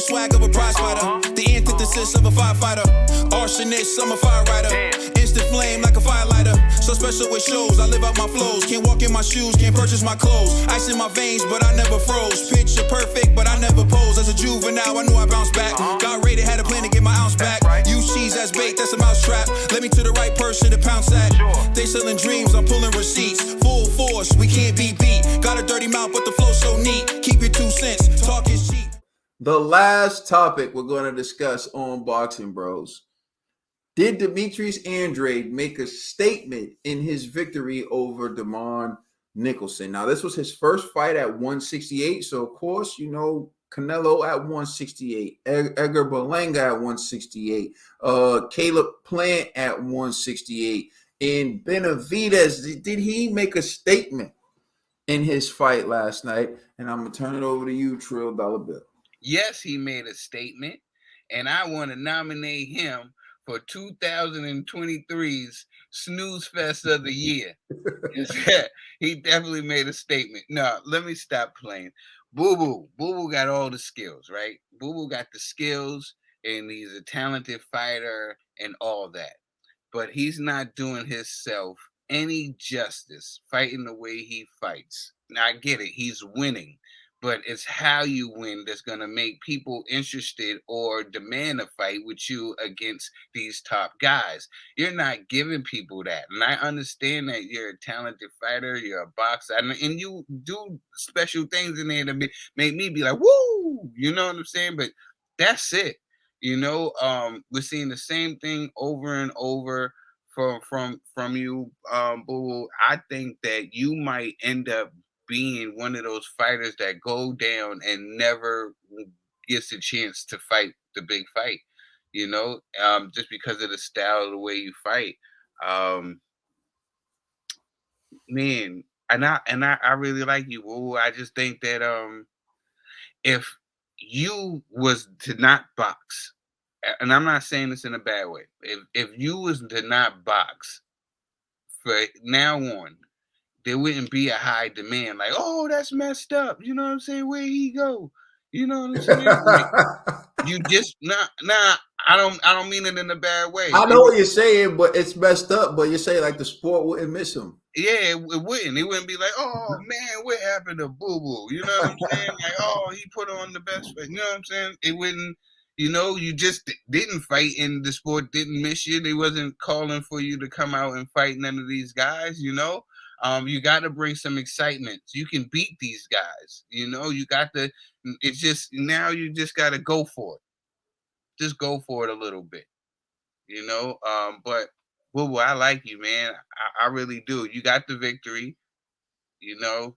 swag of a prize fighter. The antithesis of a firefighter. Arsonist, I'm a fire rider. Instant flame like a firelighter. So special with shows, I live out my flows. Can't walk in my shoes, can't purchase my clothes. Ice in my veins, but I never froze. Picture perfect, but I never pose. As a juvenile, I knew I bounced back. Got rated, had a plan to get my ounce back. Use cheese as bait, that's a mousetrap. Let me to the right person to pounce at. They selling dreams, I'm pulling receipts. Full force, we can't be beat. Got a dirty mouth, but the flow so neat. Keep your 2 cents, talk is cheap. The last topic we're going to discuss on Boxing Bros. Did Demetrius Andrade make a statement in his victory over Nicholson? Now, this was his first fight at 168. So, of course, you know, Canelo at 168, Edgar Berlanga at 168, Caleb Plant at 168, and Benavidez. Did he make a statement in his fight last night? And I'm going to turn it over to you, Trill Dollar Bill. Yes, he made a statement, and I want to nominate him for 2023's Snooze Fest of the Year. He definitely made a statement. No, let me stop playing. Boo Boo got all the skills, right? Boo Boo got the skills, and he's a talented fighter and all that. But he's not doing himself any justice fighting the way he fights. Now, I get it. He's winning. But it's how you win that's going to make people interested or demand a fight with you against these top guys. You're not giving people that. And I understand that you're a talented fighter, you're a boxer, and you do special things in there to make me be like, woo! You know what I'm saying? But that's it. You know, we're seeing the same thing over and over from you, Boo. I think that you might end up being one of those fighters that go down and never gets a chance to fight the big fight, you know, just because of the style of the way you fight. Man, and I really like you. Ooh, I just think that if you was to not box, and I'm not saying this in a bad way, if you was to not box for now on, there wouldn't be a high demand. Like, oh, that's messed up. You know what I'm saying? Where he go? You know what I'm saying? Like, you just I don't mean it in a bad way. I know what you're saying, but it's messed up. But you're saying like the sport wouldn't miss him. Yeah, it wouldn't. It wouldn't be like, oh man, what happened to Boo Boo? You know what I'm saying? Like, oh, he put on the best fight. You know what I'm saying? It wouldn't. You know, you just didn't fight, and the sport didn't miss you. They wasn't calling for you to come out and fight none of these guys. You know. You got to bring some excitement. You can beat these guys. You know, you got to. It's just now you just got to go for it. Just go for it a little bit. You know, but Boo Boo, I like you, man. I really do. You got the victory. You know,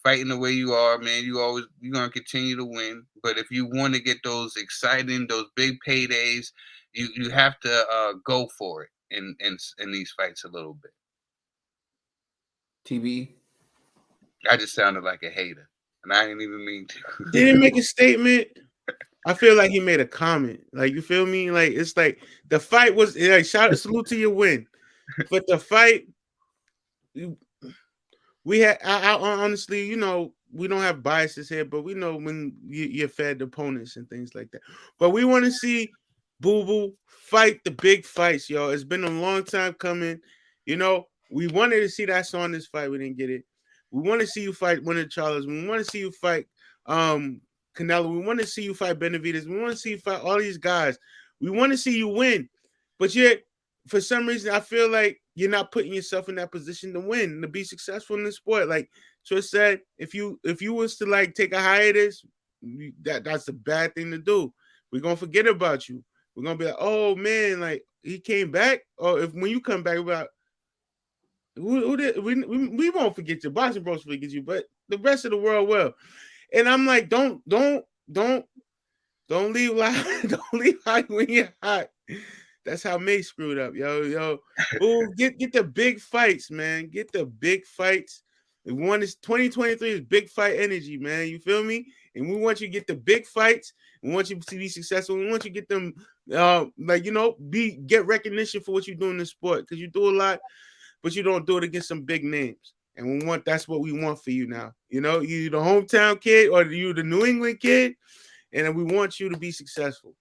fighting the way you are, man. You're gonna continue to win. But if you want to get those exciting, those big paydays, you have to go for it in these fights a little bit. TV. I just sounded like a hater, and I didn't even mean to. Didn't make a statement. I feel like he made a comment. Like, you feel me? Like, it's like the fight was like salute to your win, but the fight we had. I honestly, you know, we don't have biases here, but we know when you're fed opponents and things like that. But we want to see Boo Boo fight the big fights, yo. It's been a long time coming, you know. We wanted to see that Saunders this fight. We didn't get it. We want to see you fight one of Charles. We want to see you fight Canelo. We want to see you fight Benavidez. We want to see you fight all these guys. We want to see you win. But yet, for some reason, I feel like you're not putting yourself in that position to win, to be successful in the sport. Like Trish said, if you was to like take a hiatus, that's a bad thing to do. We're gonna forget about you. We're gonna be like, oh man, like he came back. Or if when you come back, about who did we won't forget you. Boxing Bros forget you, but the rest of the world will. And I'm like, don't leave like don't leave hot when you're hot. That's how May screwed up, yo. Ooh, get the big fights, man. Get the big fights. We want this 2023 is big fight energy, man. You feel me? And we want you to get the big fights. We want you to be successful. We want you to get them, get recognition for what you do in the sport, because you do a lot, but you don't do it against some big names. And that's what we want for you now. You know, you the hometown kid or you the New England kid. and we want you to be successful.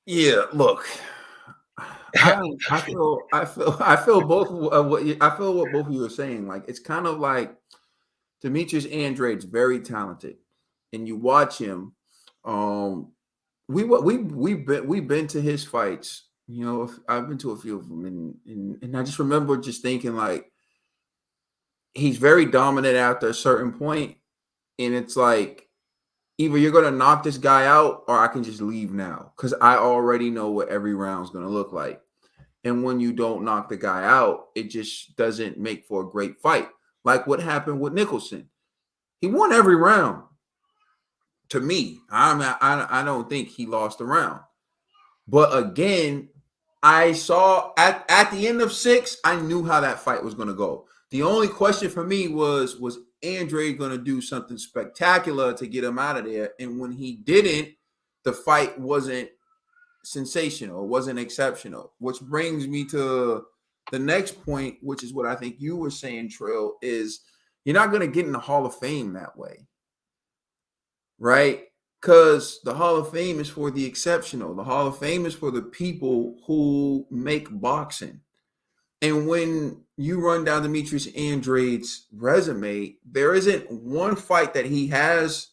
Yeah, look, I feel both of what I feel what both of you are saying. Like it's kind of like Demetrius Andrade's very talented, and you watch him. We've been to his fights. You know, I've been to a few of them, and I just remember just thinking like he's very dominant after a certain point, and it's like either you're gonna knock this guy out or I can just leave now because I already know what every round's gonna look like. And when you don't knock the guy out, it just doesn't make for a great fight. Like what happened with Nicholson. He won every round. To me, I don't think he lost a round. But again, I saw at the end of 6, I knew how that fight was going to go. The only question for me was Andrade going to do something spectacular to get him out of there? And when he didn't, the fight wasn't sensational. It wasn't exceptional. Which brings me to the next point, which is what I think you were saying, Trill, is you're not going to get in the Hall of Fame that way. Right? Because the Hall of Fame is for the exceptional. The Hall of Fame is for the people who make boxing. And when you run down Demetrius Andrade's resume, there isn't one fight that he has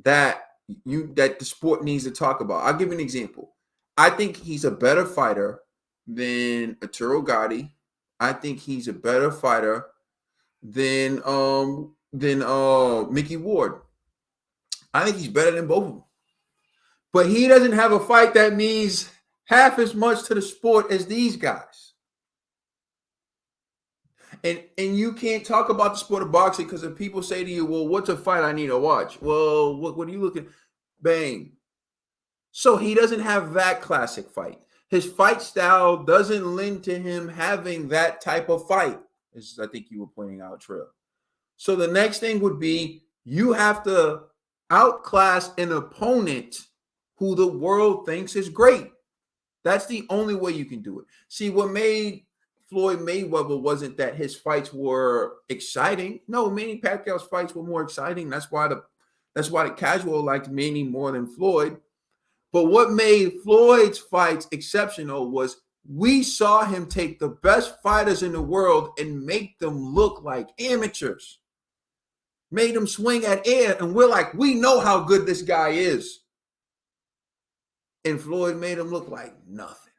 that the sport needs to talk about. I'll give you an example. I think he's a better fighter than Arturo Gatti. I think he's a better fighter than Mickey Ward. I think he's better than both of them. But he doesn't have a fight that means half as much to the sport as these guys. And you can't talk about the sport of boxing because if people say to you, well, what's a fight I need to watch? Well, what are you looking? Bang. So he doesn't have that classic fight. His fight style doesn't lend to him having that type of fight, as I think you were pointing out, Trill. So the next thing would be you have to outclass an opponent who the world thinks is great. That's the only way you can do it. See, what made Floyd Mayweather wasn't that his fights were exciting. No, Manny Pacquiao's fights were more exciting. That's why the casual liked Manny more than Floyd. But what made Floyd's fights exceptional was we saw him take the best fighters in the world and make them look like amateurs. Made them swing at air, and we're like, we know how good this guy is. And Floyd made him look like nothing.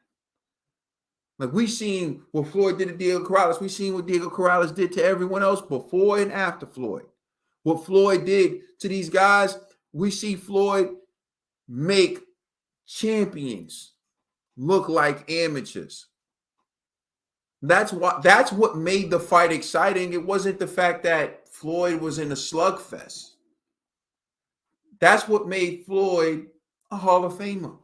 Like we seen what Floyd did to Diego Corrales. We seen what Diego Corrales did to everyone else before and after Floyd. What Floyd did to these guys, we see Floyd make champions look like amateurs. That's what made the fight exciting. It wasn't the fact that Floyd was in a slugfest. That's what made Floyd a Hall of Famer.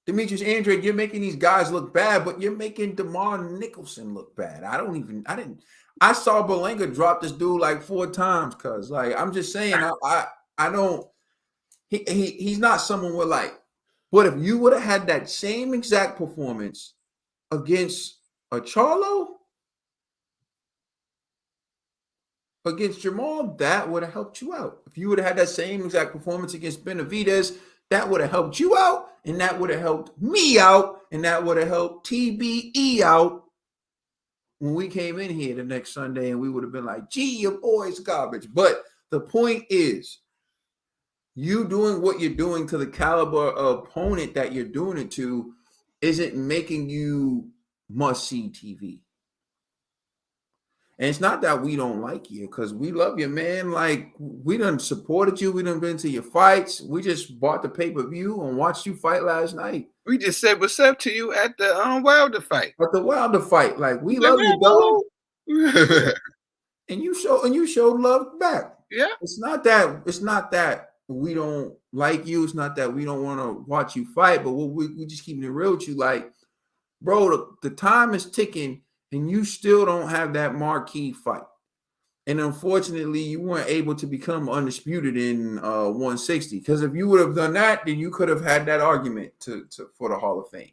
Demetrius Andrade, you're making these guys look bad, but you're making Nicholson look bad. I saw Berlanga drop this dude like 4 times, cuz like I'm just saying, I don't he's not someone we're like. But if you would have had that same exact performance against a Charlo, against Jamal, that would have helped you out. If you would have had that same exact performance against Benavidez, that would have helped you out, and that would have helped me out, and that would have helped TBE out when we came in here the next Sunday, and we would have been like, gee, your boy's garbage. But the point is, you doing what you're doing to the caliber of opponent that you're doing it to isn't making you must-see TV. And it's not that we don't like you, because we love you, man. Like, we done supported you. We done been to your fights. We just bought the pay-per-view and watched you fight last night. We just said what's up to you at the Wilder fight. But the Wilder fight, like, we love you, dog. And you showed love back. Yeah. It's not that we don't like you. It's not that we don't want to watch you fight, but we just keeping it real with you. Like, bro, the time is ticking, and you still don't have that marquee fight. And unfortunately, you weren't able to become undisputed in 160. Because if you would have done that, then you could have had that argument for the Hall of Fame.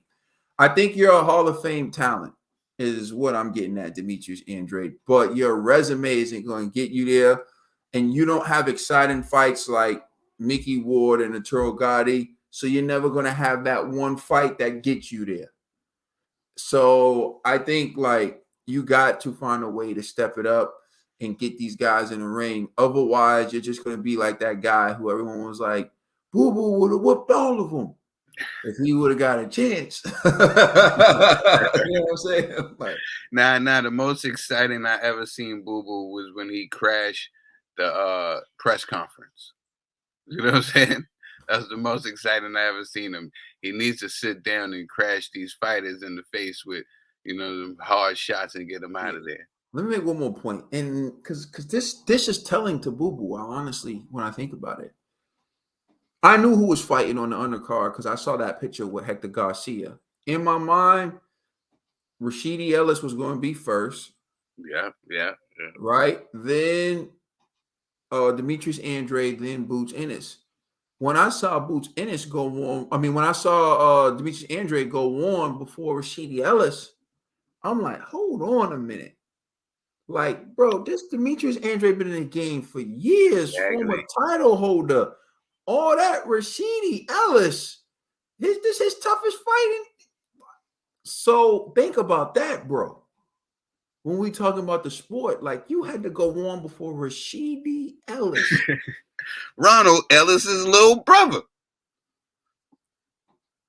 I think you're a Hall of Fame talent, is what I'm getting at, Demetrius Andrade. But your resume isn't going to get you there. and you don't have exciting fights like Mickey Ward and Arturo Gotti, so you're never going to have that one fight that gets you there. So I think like you got to find a way to step it up and get these guys in the ring. Otherwise, you're just going to be like that guy who everyone was like, Boo Boo would have whooped all of them if he would have got a chance. You know what I'm saying? Like, Nah, the most exciting I ever seen Boo Boo was when he crashed the press conference. You know what I'm saying? That's the most exciting I ever seen him. He needs to sit down and crash these fighters in the face with, them hard shots and get them out of there. Let me make one more point, and because this is telling to Boo Boo. Honestly, when I think about it, I knew who was fighting on the undercard because I saw that picture with Hector Garcia. In my mind, Rashidi Ellis was going to be first. Yeah. Right? Then Demetrius Andrade, then Boots Ennis. When I saw Boots Ennis go on, when I saw Demetrius Andrade go on before Rashidi Ellis, I'm like, hold on a minute. Like, bro, this Demetrius Andrade been in the game for years, former title holder. All that Rashidi Ellis, this his toughest fighting. So think about that, bro. When we talking about the sport, like you had to go on before Rashidi Ellis. Ronald Ellis's little brother.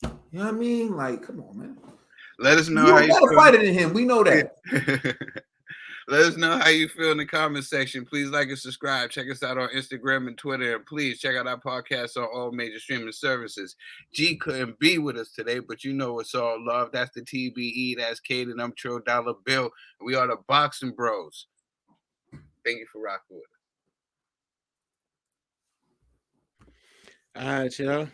You know what I mean? Like, come on, man. Let us know you how you got a fighter than him. We know that. Let us know how you feel in the comment section. Please like and subscribe. Check us out on Instagram and Twitter. And please check out our podcast on all major streaming services. G couldn't be with us today, but you know it's all love. That's the TBE. That's Kate and I'm Tro Dollar Bill. We are the Boxing Bros. Thank you for rocking with us. All right, y'all.